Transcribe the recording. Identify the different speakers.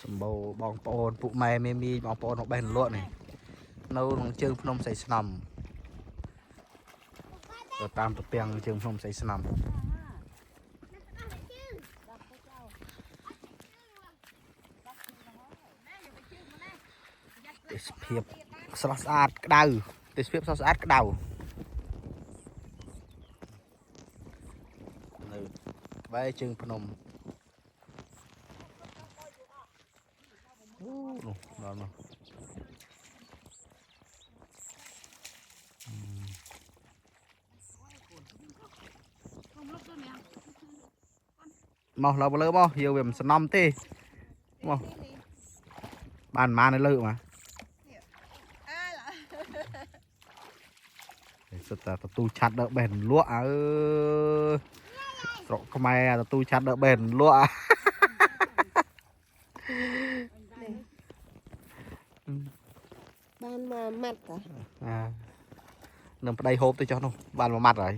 Speaker 1: សម្បូរបងប្អូនពួកម៉ែមីបងប្អូនរបស់បេះលក់នេះនៅក្នុងជើងភ្នំសៃស្នំទៅតាមទៅពាំងជើងភ្នំសៃស្នំទេសភាពស្រស់ស្អាតក្តៅទេសភាពស្រស់ស្អាតក្តៅនៅក្បែរជើងភ្នំនោះដល់នោះមកលើមកយកវាមិនសំណំទេមកបានម៉ាននៅលើមកសិតតែតទូឆាត់ដើបេះលក់អើស្រុកខ្មែរតទូឆាត់ដើបេះលក់
Speaker 2: បានមកម៉ាត់តា
Speaker 1: នឹងប្តីហូបទៅចុះនោះបានមួយម៉ាត់ហើយ